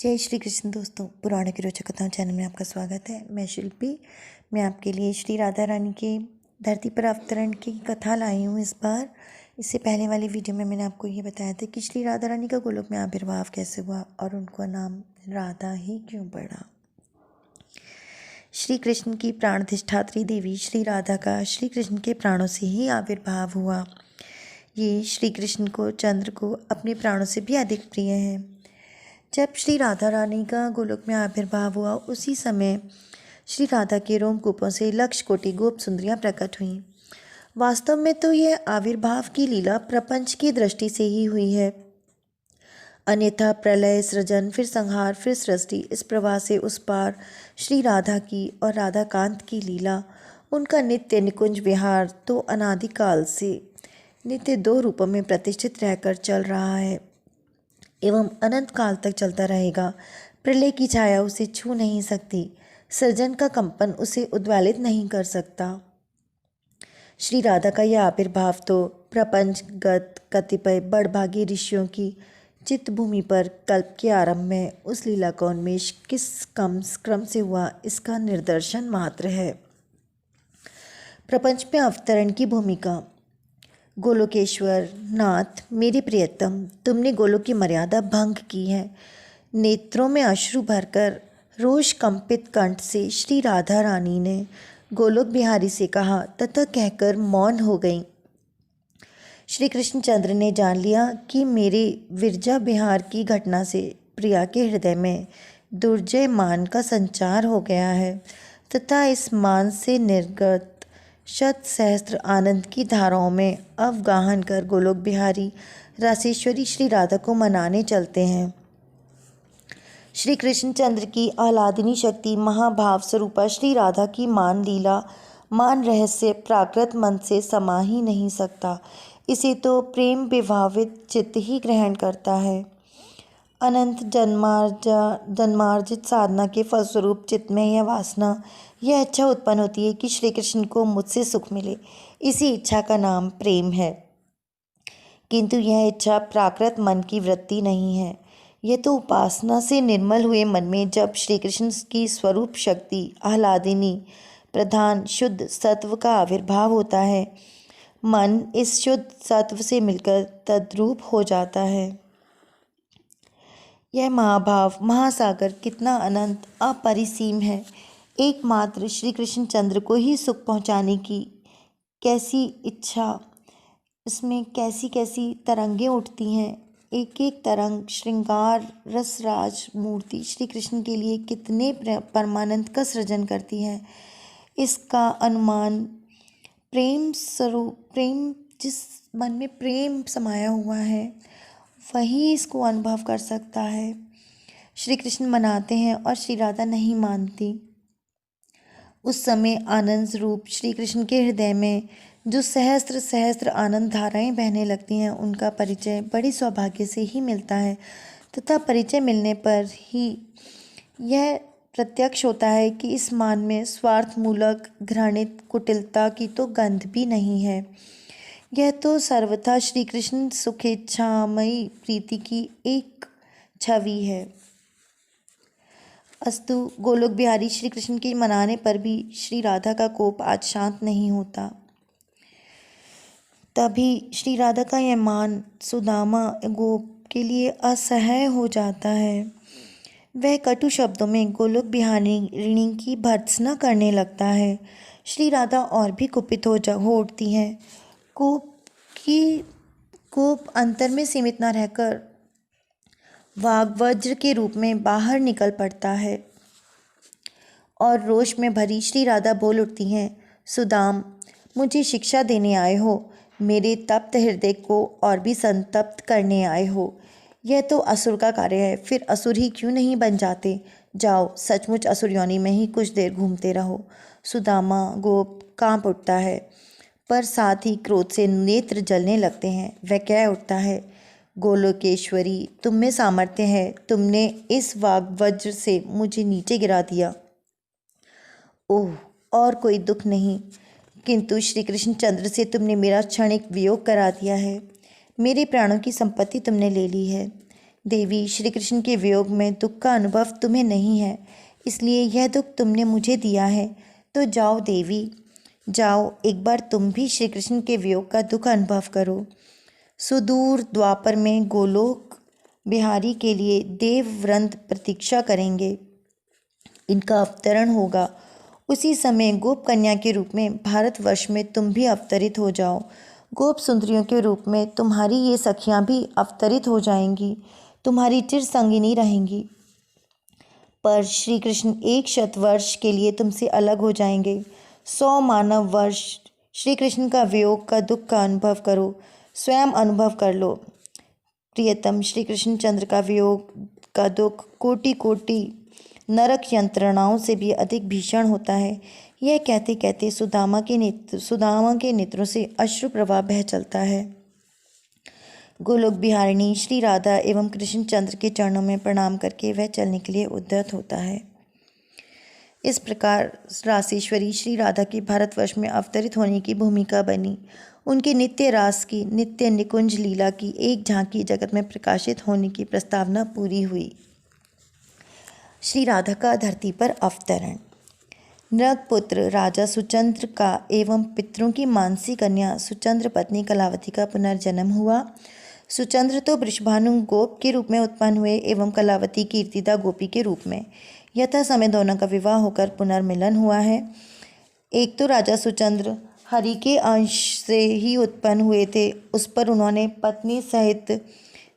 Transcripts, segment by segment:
जय श्री कृष्ण दोस्तों, पुराणों की रोचक कथाओं चैनल में आपका स्वागत है। मैं शिल्पी। मैं आपके लिए श्री राधा रानी के धरती पर अवतरण की कथा लाई हूँ इस बार। इससे पहले वाली वीडियो में मैंने आपको ये बताया था कि श्री राधा रानी का गोलोक में आविर्भाव कैसे हुआ और उनका नाम राधा ही क्यों पड़ा। श्री कृष्ण की प्राणधिष्ठात्री देवी श्री राधा का श्री कृष्ण के प्राणों से ही आविर्भाव हुआ। ये श्री कृष्ण को, चंद्र को अपने प्राणों से भी अधिक प्रिय है। जब श्री राधा रानी का गोलोक में आविर्भाव हुआ, उसी समय श्री राधा के रोमकूपों से लक्ष कोटि गोप सुंदरियाँ प्रकट हुईं। वास्तव में तो यह आविर्भाव की लीला प्रपंच की दृष्टि से ही हुई है, अन्यथा प्रलय, सृजन, फिर संहार, फिर सृष्टि, इस प्रवाह से उस पार श्री राधा की और राधाकांत की लीला, उनका नित्य निकुंज विहार तो अनादिकाल से नित्य दो रूपों में प्रतिष्ठित रहकर चल रहा है एवं अनंत काल तक चलता रहेगा। प्रलय की छाया उसे छू नहीं सकती, सृजन का कंपन उसे उद्वेलित नहीं कर सकता। श्री राधा का यह आविर्भाव तो प्रपंचगत कतिपय बड़भागी ऋषियों की चित्तभूमि पर कल्प के आरंभ में उस लीला का उन्मेष किस क्रम से हुआ, इसका निदर्शन मात्र है। प्रपंच में अवतरण की भूमिका। गोलोकेश्वर नाथ, मेरे प्रियतम, तुमने गोलोक की मर्यादा भंग की है। नेत्रों में अश्रु भरकर रोष कंपित कंठ से श्री राधा रानी ने गोलोक बिहारी से कहा तथा कहकर मौन हो गईं। श्री कृष्णचंद्र ने जान लिया कि मेरे विरजा बिहार की घटना से प्रिया के हृदय में दुर्जय मान का संचार हो गया है तथा इस मान से निर्गत शत सहस्त्र आनंद की धाराओं में अवगाहन कर गोलोक बिहारी रासेश्वरी श्री राधा को मनाने चलते हैं। श्री कृष्णचंद्र की आह्लादिनी शक्ति, महाभाव स्वरूपा श्री राधा की मान लीला, मान रहस्य प्राकृत मन से समा ही नहीं सकता। इसे तो प्रेम विभावित चित्त ही ग्रहण करता है। अनंत जन्मार्जित साधना के फलस्वरूप चित्त में यह वासना, यह इच्छा उत्पन्न होती है कि श्री कृष्ण को मुझसे सुख मिले। इसी इच्छा का नाम प्रेम है, किंतु यह इच्छा प्राकृत मन की वृत्ति नहीं है। यह तो उपासना से निर्मल हुए मन में जब श्री कृष्ण की स्वरूप शक्ति आह्लादिनी प्रधान शुद्ध सत्व का आविर्भाव होता है, मन इस शुद्ध सत्व से मिलकर तद्रूप हो जाता है। यह महाभाव महासागर कितना अनंत अपरिसीम है। एकमात्र श्री कृष्णचंद्र को ही सुख पहुँचाने की कैसी इच्छा, इसमें कैसी कैसी तरंगें उठती हैं। एक एक तरंग श्रृंगार रसराज मूर्ति श्री कृष्ण के लिए कितने परमानंद का सृजन करती है, इसका अनुमान प्रेम स्वरूप, प्रेम जिस मन में प्रेम समाया हुआ है वही इसको अनुभव कर सकता है। श्री कृष्ण मनाते हैं और श्री राधा नहीं मानती। उस समय आनंद रूप श्री कृष्ण के हृदय में जो सहस्त्र सहस्त्र आनंद धाराएं बहने लगती हैं, उनका परिचय बड़ी सौभाग्य से ही मिलता है तथा परिचय मिलने पर ही यह प्रत्यक्ष होता है कि इस मान में स्वार्थमूलक घृणित कुटिलता की तो गंध भी नहीं है। यह तो सर्वथा श्री कृष्ण सुखेच्छामयी प्रीति की एक छवि है। अस्तु, गोलोक बिहारी श्री कृष्ण के मनाने पर भी श्री राधा का कोप आज शांत नहीं होता। तभी श्री राधा का यह मान सुदामा गोप के लिए असह्य हो जाता है। वह कटु शब्दों में गोलोक बिहारिणी की भर्त्सना करने लगता है। श्री राधा और भी कुपित हो उठती हैं। कोप अंतर में सीमित न रहकर वाग्वज्र के रूप में बाहर निकल पड़ता है और रोष में भरी श्री राधा बोल उठती हैं, सुदाम, मुझे शिक्षा देने आए हो, मेरे तप्त हृदय को और भी संतप्त करने आए हो। यह तो असुर का कार्य है, फिर असुर ही क्यों नहीं बन जाते। जाओ, सचमुच असुर योनि में ही कुछ देर घूमते रहो। सुदामा गोप कांप उठता है, पर साथ ही क्रोध से नेत्र जलने लगते हैं। वह कह उठता है, गोलोकेश्वरी, तुम में सामर्थ्य है, तुमने इस वाग्वज्र से मुझे नीचे गिरा दिया। ओह, और कोई दुख नहीं, किंतु श्री कृष्णचंद्र से तुमने मेरा क्षणिक वियोग करा दिया है। मेरे प्राणों की संपत्ति तुमने ले ली है। देवी, श्री कृष्ण के वियोग में दुख का अनुभव तुम्हें नहीं है, इसलिए यह दुख तुमने मुझे दिया है। तो जाओ देवी, जाओ, एक बार तुम भी श्री कृष्ण के वियोग का दुख अनुभव करो। सुदूर द्वापर में गोलोक बिहारी के लिए देवव्रत प्रतीक्षा करेंगे। इनका अवतरण होगा। उसी समय गोप कन्या के रूप में भारतवर्ष में तुम भी अवतरित हो जाओ। गोप सुंदरियों के रूप में तुम्हारी ये सखियां भी अवतरित हो जाएंगी, तुम्हारी चिर संगिनी रहेंगी। पर श्री कृष्ण 100 वर्ष के लिए तुमसे अलग हो जाएंगे। 100 मानव वर्ष श्री कृष्ण का वियोग का दुख का अनुभव करो, स्वयं अनुभव कर लो। प्रियतम, श्री कृष्ण चंद्र का वियोग का दुख कोटि कोटि नरक यंत्रणाओं से भी अधिक भीषण होता है। यह कहते कहते सुदामा के नेत्रों से अश्रु प्रवाह बह चलता है। गोलोक बिहारिणी श्री राधा एवं कृष्ण चंद्र के चरणों में प्रणाम करके वह चलने के लिए उद्यत होता है। इस प्रकार रासेश्वरी श्री राधा की भारतवर्ष में अवतरित होने की भूमिका बनी। उनके नित्य रास की, नित्य निकुंज लीला की एक झांकी जगत में प्रकाशित होने की प्रस्तावना पूरी हुई। श्री राधा का धरती पर अवतरण। नृगपुत्र राजा सुचंद्र का एवं पितरों की मानसी कन्या सुचंद्र पत्नी कलावती का पुनर्जन्म हुआ। सुचंद्र तो वृषभानु गोप के रूप में उत्पन्न हुए एवं कलावती कीर्तिदा गोपी के रूप में। यथा समय दोनों का विवाह होकर पुनर्मिलन हुआ है। एक तो राजा सुचंद्र हरि के अंश से ही उत्पन्न हुए थे, उस पर उन्होंने पत्नी सहित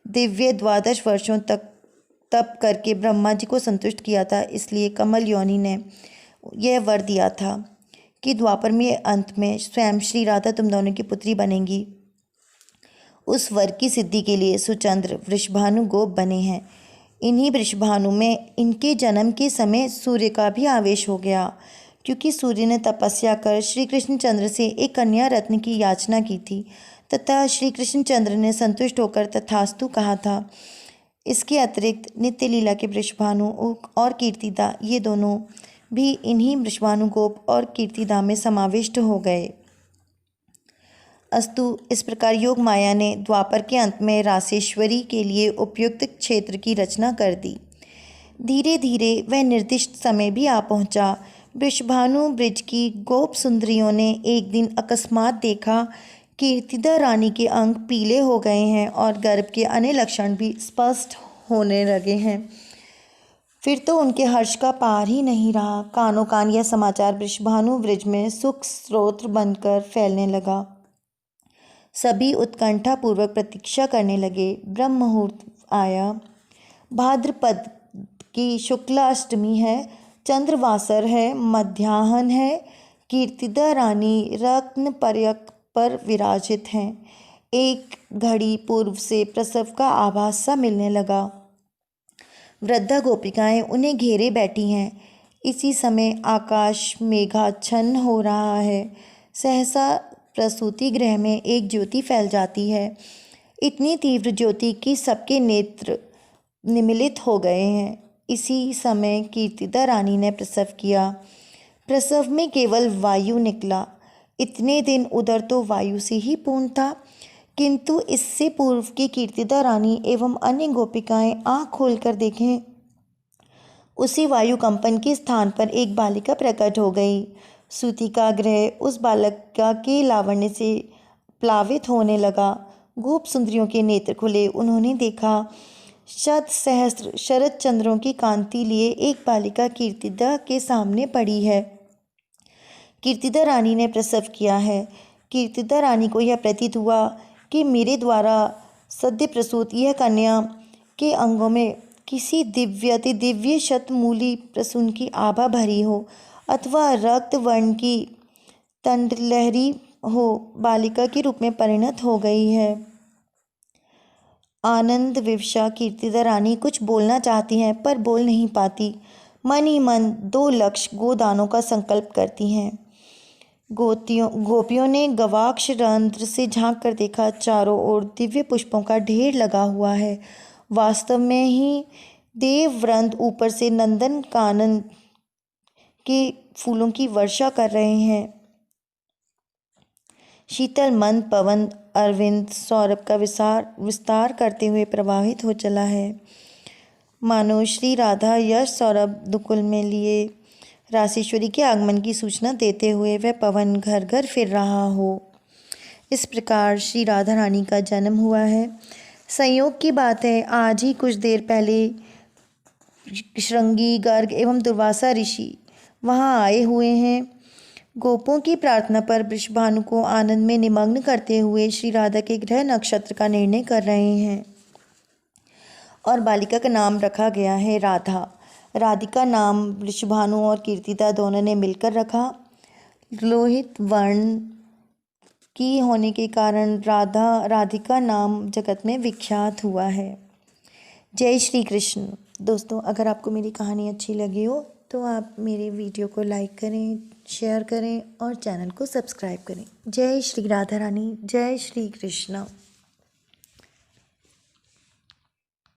दिव्य 12 वर्षों तक तप करके ब्रह्मा जी को संतुष्ट किया था। इसलिए कमल योनि ने यह वर दिया था कि द्वापर में अंत में स्वयं श्री राधा तुम दोनों की पुत्री बनेंगी। उस वर की सिद्धि के लिए सुचंद्र वृषभानु गोप बने हैं। इन्हीं वृषभानु में इनके जन्म के समय सूर्य का भी आवेश हो गया, क्योंकि सूर्य ने तपस्या कर श्री कृष्ण चंद्र से एक कन्या रत्न की याचना की थी तथा श्री कृष्ण चंद्र ने संतुष्ट होकर तथास्तु कहा था। इसके अतिरिक्त नित्य लीला के वृषभानु और कीर्तिदा, ये दोनों भी इन्हीं वृषभानु गोप और कीर्तिदा में समाविष्ट हो गए। अस्तु, इस प्रकार योग माया ने द्वापर के अंत में रासेश्वरी के लिए उपयुक्त क्षेत्र की रचना कर दी। धीरे धीरे वह निर्दिष्ट समय भी आ पहुंचा। वृषभानु ब्रिज की गोप सुंदरियों ने एक दिन अकस्मात देखा कीर्तिदा रानी के अंग पीले हो गए हैं और गर्भ के अन्य लक्षण भी स्पष्ट होने लगे हैं। फिर तो उनके हर्ष का पार ही नहीं रहा। कानों कान यह समाचार वृषभानु ब्रिज में सुख स्रोत बनकर फैलने लगा। सभी उत्कंठा पूर्वक प्रतीक्षा करने लगे। ब्रह्म मुहूर्त आया। भाद्रपद की शुक्ला अष्टमी है, चंद्रवासर है, मध्याह्न है। कीर्तिदा रानी रत्न पर्यक पर विराजित हैं। एक घड़ी पूर्व से प्रसव का आभास सा मिलने लगा। वृद्धा गोपिकाएं उन्हें घेरे बैठी हैं। इसी समय आकाश मेघाच्छन्न हो रहा है। सहसा प्रसूति गृह में एक ज्योति फैल जाती है, इतनी तीव्र ज्योति कि सबके नेत्र निमीलित हो गए हैं। इसी समय कीर्तिदा रानी ने प्रसव किया। प्रसव में केवल वायु निकला। इतने दिन उदर तो वायु से ही पूर्ण था, किंतु इससे पूर्व की कीर्तिदा रानी एवं अन्य गोपिकाएं आँख खोलकर देखें, उसी वायु कंपन के स्थान पर एक बालिका प्रकट हो गई। सूतिका गृह उस बालिका के लावण्य से प्लावित होने लगा। गोप सुंदरियों के नेत्र खुले। उन्होंने देखा शत सहस्त्र शरद चंद्रों की कांति लिए एक बालिका कीर्तिदा के सामने पड़ी है। कीर्तिदा रानी ने प्रसव किया है। कीर्तिदा रानी को यह प्रतीत हुआ कि मेरे द्वारा सद्य प्रसूत यह कन्या के अंगों में किसी दिव्य शतमूली प्रसून की आभा भरी हो अथवा रक्त वर्ण की तंडलहरी हो, बालिका के रूप में परिणत हो गई है। आनंद विवशा कीर्तिदा रानी कुछ बोलना चाहती हैं पर बोल नहीं पाती। मन ही मन 2 लक्ष गोदानों का संकल्प करती हैं। गोपियों ने गवाक्ष रंध्र से झांक कर देखा, चारों ओर दिव्य पुष्पों का ढेर लगा हुआ है। वास्तव में ही देववृंद ऊपर से नंदन कानन के फूलों की वर्षा कर रहे हैं। शीतल मंद पवन अरविंद सौरभ का विस्तार करते हुए प्रवाहित हो चला है। मानो श्री राधा यश सौरभ दुकुल में लिए रासेश्वरी के आगमन की सूचना देते हुए वह पवन घर घर फिर रहा हो। इस प्रकार श्री राधा रानी का जन्म हुआ है। संयोग की बात है, आज ही कुछ देर पहले श्रृंगी, गर्ग एवं दुर्वासा ऋषि वहाँ आए हुए हैं। गोपों की प्रार्थना पर वृषभानु को आनंद में निमग्न करते हुए श्री राधा के ग्रह नक्षत्र का निर्णय कर रहे हैं और बालिका का नाम रखा गया है राधा। राधिका नाम वृषभानु और कीर्तिदा दोनों ने मिलकर रखा। लोहित वर्ण की होने के कारण राधिका नाम जगत में विख्यात हुआ है। जय श्री कृष्ण। दोस्तों, अगर आपको मेरी कहानी अच्छी लगी हो तो आप मेरे वीडियो को लाइक करें, शेयर करें और चैनल को सब्सक्राइब करें। जय श्री राधा रानी, जय श्री कृष्ण।